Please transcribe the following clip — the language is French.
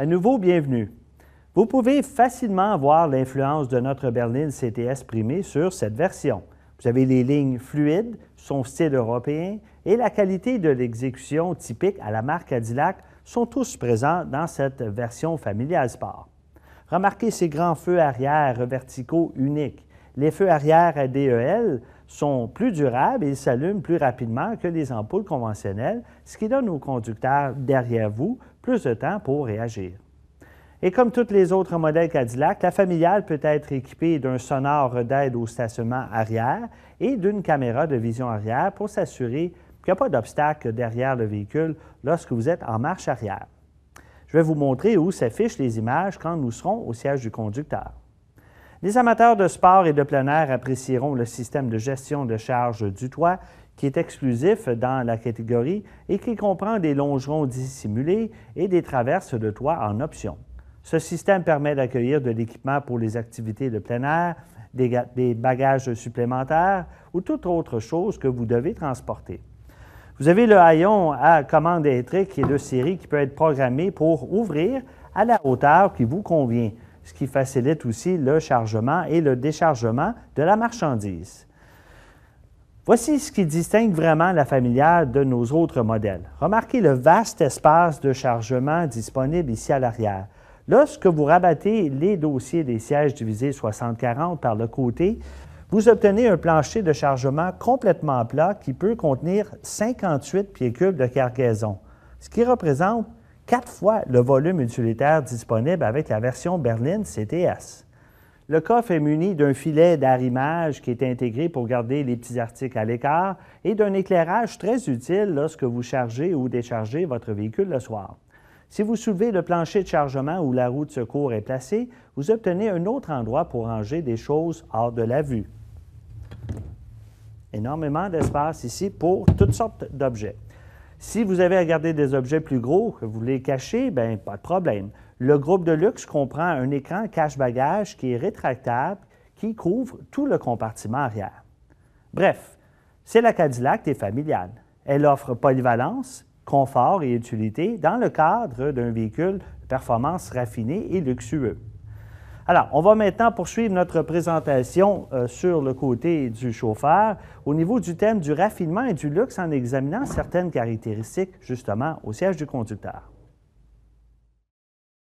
À nouveau, bienvenue. Vous pouvez facilement voir l'influence de notre berline CTS primée sur cette version. Vous avez les lignes fluides, son style européen et la qualité de l'exécution typique à la marque Cadillac sont tous présents dans cette version familiale Sport. Remarquez ces grands feux arrière verticaux uniques. Les feux arrière à DEL sont plus durables et ils s'allument plus rapidement que les ampoules conventionnelles, ce qui donne aux conducteurs derrière vous plus de temps pour réagir. Et comme tous les autres modèles Cadillac, la familiale peut être équipée d'un sonore d'aide au stationnement arrière et d'une caméra de vision arrière pour s'assurer qu'il n'y a pas d'obstacle derrière le véhicule lorsque vous êtes en marche arrière. Je vais vous montrer où s'affichent les images quand nous serons au siège du conducteur. Les amateurs de sport et de plein air apprécieront le système de gestion de charge du toit qui est exclusif dans la catégorie et qui comprend des longerons dissimulés et des traverses de toit en option. Ce système permet d'accueillir de l'équipement pour les activités de plein air, des bagages supplémentaires ou toute autre chose que vous devez transporter. Vous avez le haillon à commande électrique qui est de série qui peut être programmé pour ouvrir à la hauteur qui vous convient, ce qui facilite aussi le chargement et le déchargement de la marchandise. Voici ce qui distingue vraiment la familiale de nos autres modèles. Remarquez le vaste espace de chargement disponible ici à l'arrière. Lorsque vous rabattez les dossiers des sièges divisés 60-40 par le côté, vous obtenez un plancher de chargement complètement plat qui peut contenir 58 pieds cubes de cargaison, ce qui représente 4 fois le volume utilitaire disponible avec la version berline CTS. Le coffre est muni d'un filet d'arrimage qui est intégré pour garder les petits articles à l'écart et d'un éclairage très utile lorsque vous chargez ou déchargez votre véhicule le soir. Si vous soulevez le plancher de chargement où la roue de secours est placée, vous obtenez un autre endroit pour ranger des choses hors de la vue. Énormément d'espace ici pour toutes sortes d'objets. Si vous avez à garder des objets plus gros que vous voulez cacher, bien, pas de problème. Le groupe de luxe comprend un écran cache-bagages qui est rétractable, qui couvre tout le compartiment arrière. Bref, c'est la Cadillac des familiales. Elle offre polyvalence, confort et utilité dans le cadre d'un véhicule de performance raffinée et luxueux. Alors, on va maintenant poursuivre notre présentation sur le côté du chauffeur au niveau du thème du raffinement et du luxe en examinant certaines caractéristiques justement au siège du conducteur.